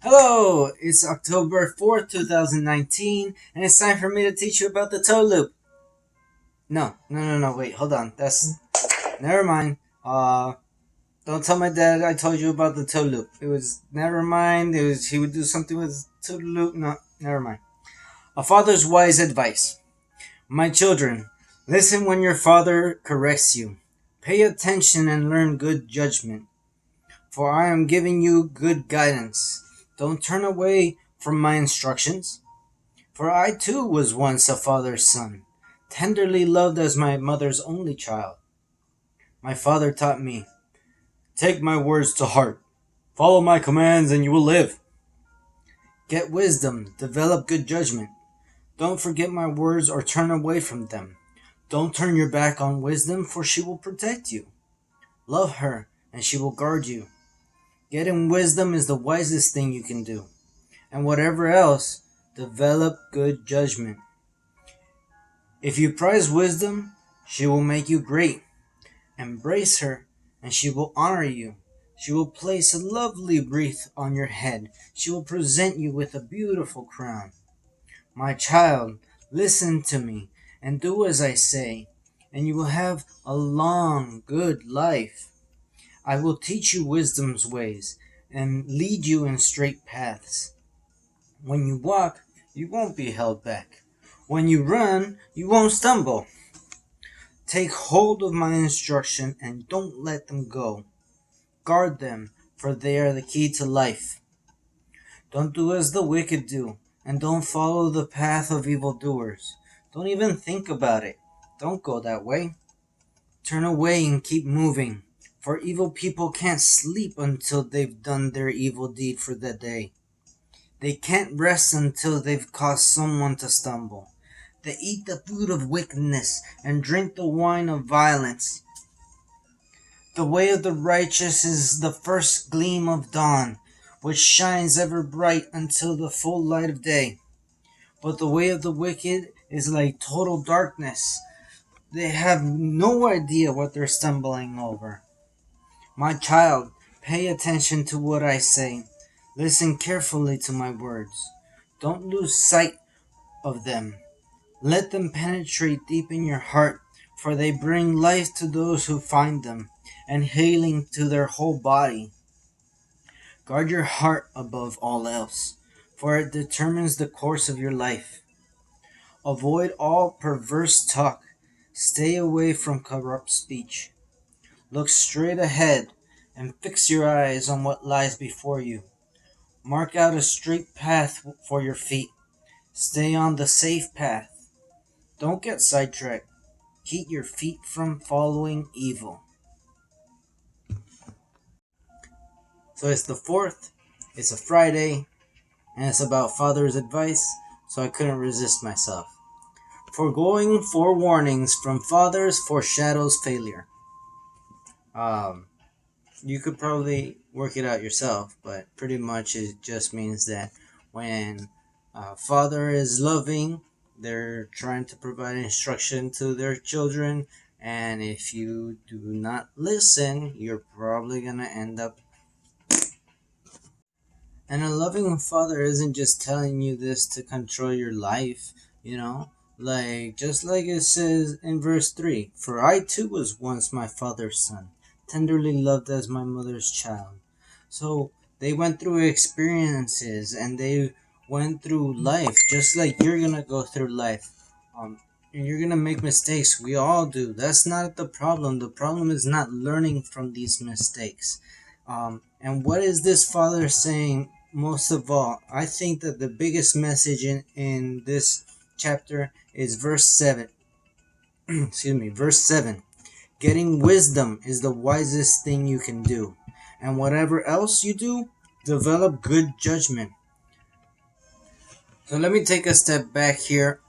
Hello, it's October 4th, 2019, and it's time for me to teach you about the toe loop. No, wait, hold on. Never mind. Don't tell my dad I told you about the toe loop. Never mind. He would do something with toe loop. No, never mind. A father's wise advice. My children, listen when your father corrects you. Pay attention and learn good judgment. For I am giving you good guidance. Don't turn away from my instructions. For I too was once a father's son, tenderly loved as my mother's only child. My father taught me, take my words to heart. Follow my commands and you will live. Get wisdom, develop good judgment. Don't forget my words or turn away from them. Don't turn your back on wisdom, for she will protect you. Love her, and she will guard you. Getting wisdom is the wisest thing you can do. And whatever else, develop good judgment. If you prize wisdom, she will make you great. Embrace her, and she will honor you. She will place a lovely wreath on your head. She will present you with a beautiful crown. My child, listen to me and do as I say, and you will have a long, good life. I will teach you wisdom's ways and lead you in straight paths. When you walk, you won't be held back. When you run, you won't stumble. Take hold of my instruction and don't let them go. Guard them, for they are the key to life. Don't do as the wicked do, and don't follow the path of evildoers. Don't even think about it. Don't go that way. Turn away and keep moving, for evil people can't sleep until they've done their evil deed for the day. They can't rest until they've caused someone to stumble. They eat the food of wickedness and drink the wine of violence. The way of the righteous is the first gleam of dawn, which shines ever bright until the full light of day. But the way of the wicked is like total darkness. They have no idea what they're stumbling over. My child, pay attention to what I say. Listen carefully to my words. Don't lose sight of them. Let them penetrate deep in your heart, for they bring life to those who find them, and healing to their whole body. Guard your heart above all else, for it determines the course of your life. Avoid all perverse talk. Stay away from corrupt speech. Look straight ahead and fix your eyes on what lies before you. Mark out a straight path for your feet. Stay on the safe path. Don't get sidetracked. Keep your feet from following evil. So it's the 4th, it's a Friday, and it's about father's advice, so I couldn't resist myself. Foregoing forewarnings from fathers foreshadows failure. You could probably work it out yourself, but pretty much it just means that when a father is loving, they're trying to provide instruction to their children, and if you do not listen, you're probably going to end up. And a loving father isn't just telling you this to control your life, just like it says in verse 3, for I too was once my father's son, tenderly loved as my mother's child. So they went through experiences and they went through life just like you're gonna go through life. And you're gonna make mistakes. We all do. That's not the problem. The problem is not learning from these mistakes. And what is this father saying most of all? I think that the biggest message in this chapter is verse 7. Excuse me, verse 7. Getting wisdom is the wisest thing you can do. And whatever else you do, develop good judgment. So let me take a step back here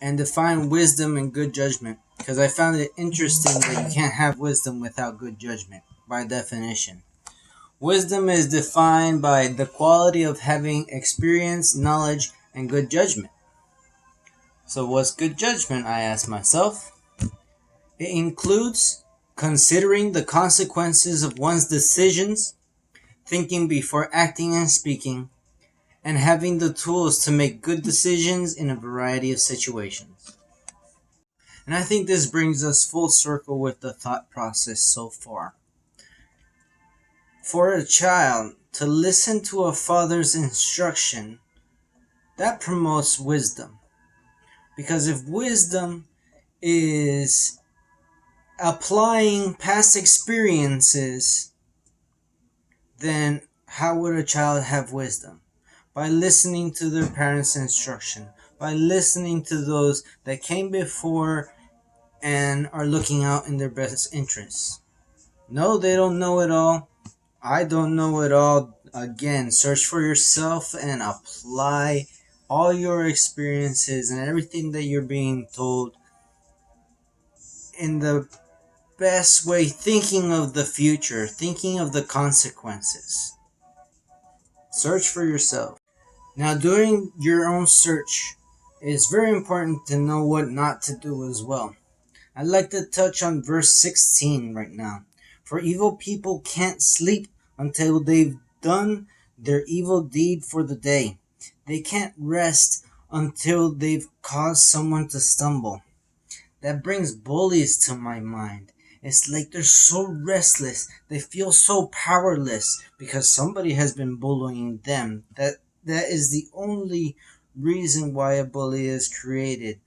and define wisdom and good judgment, because I found it interesting that you can't have wisdom without good judgment by definition. Wisdom is defined by the quality of having experience, knowledge, and good judgment. So what's good judgment, I ask myself? It includes considering the consequences of one's decisions, thinking before acting and speaking, and having the tools to make good decisions in a variety of situations. And I think this brings us full circle with the thought process so far. For a child to listen to a father's instruction, that promotes wisdom. Because if wisdom is applying past experiences, then how would a child have wisdom? By listening to their parents' instruction, by listening to those that came before and are looking out in their best interests. No, they don't know it all. I don't know it all. Again, search for yourself and apply all your experiences and everything that you're being told in the best way, thinking of the future, thinking of the consequences. Search for yourself. Now, during your own search, it's very important to know what not to do as well. I'd like to touch on verse 16 right now. For evil people can't sleep until they've done their evil deed for the day. They can't rest until they've caused someone to stumble. That brings bullies to my mind. It's like they're so restless. They feel so powerless because somebody has been bullying them. That is the only reason why a bully is created,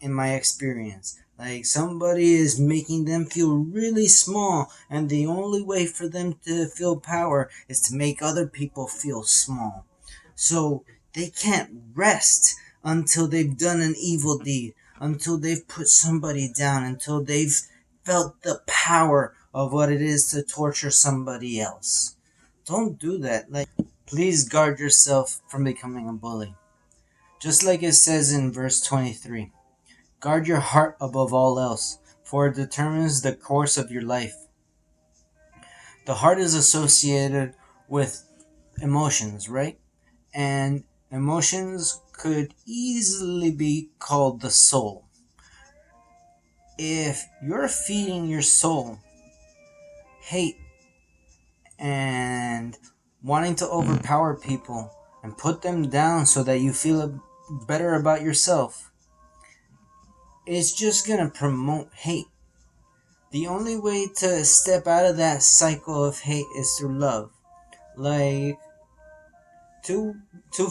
in my experience. Like somebody is making them feel really small, and the only way for them to feel power is to make other people feel small. So they can't rest until they've done an evil deed, until they've put somebody down, until they've felt the power of what it is to torture somebody else. Don't do that. Like, please guard yourself from becoming a bully. Just like it says in verse 23. Guard your heart above all else, for it determines the course of your life. The heart is associated with emotions, right? And emotions could easily be called the soul. If you're feeding your soul hate and wanting to overpower people and put them down so that you feel better about yourself, it's just going to promote hate. The only way to step out of that cycle of hate is through love. Like two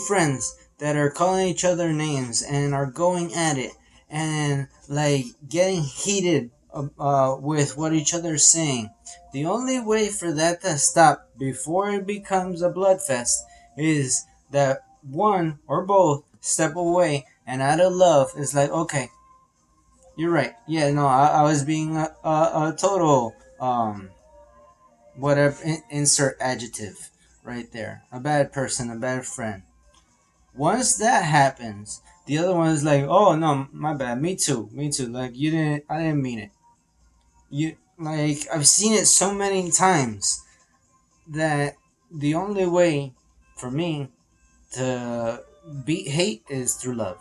friends that are calling each other names and are going at it and like getting heated with what each other is saying. The only way for that to stop before it becomes a bloodfest is that one or both step away and out of love is like, okay, you're right. Yeah, no, I was being a total whatever, insert adjective right there. A bad person, a bad friend. Once that happens, the other one is like, "Oh no, my bad. Me too. Me too. Like I didn't mean it. You like I've seen it so many times that the only way for me to beat hate is through love."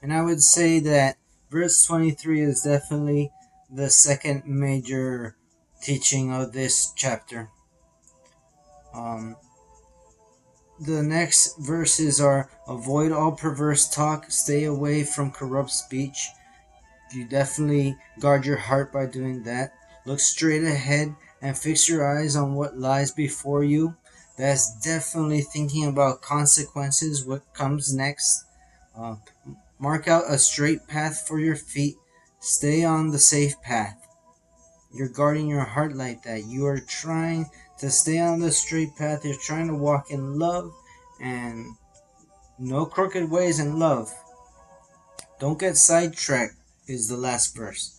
And I would say that verse 23 is definitely the second major teaching of this chapter. Um, the next verses are avoid all perverse talk, stay away from corrupt speech. You definitely guard your heart by doing that. Look straight ahead and fix your eyes on what lies before you. That's definitely thinking about consequences, what comes next. Uh, Mark out a straight path for your feet. Stay on the safe path. You're guarding your heart like that. You are trying to stay on the straight path. You're trying to walk in love and no crooked ways in love. Don't get sidetracked, is the last verse.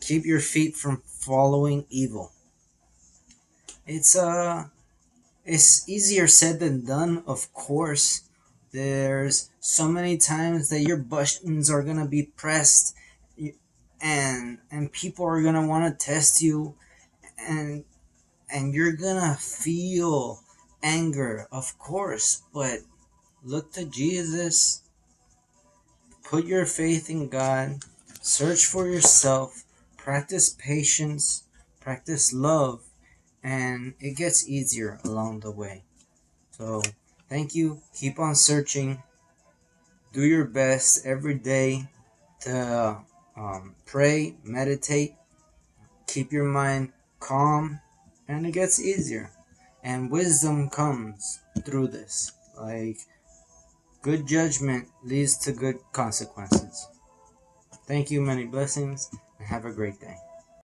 Keep your feet from following evil. It's it's easier said than done, of course. There's so many times that your buttons are gonna be pressed, and people are gonna want to test you, and you're gonna feel anger, of course. But look to Jesus. Put your faith in God. Search for yourself. Practice patience. Practice love, and it gets easier along the way. So Thank you. Keep on searching. Do your best every day to pray, meditate, keep your mind calm, and it gets easier. And wisdom comes through this. Like, good judgment leads to good consequences. Thank you, many blessings, and have a great day.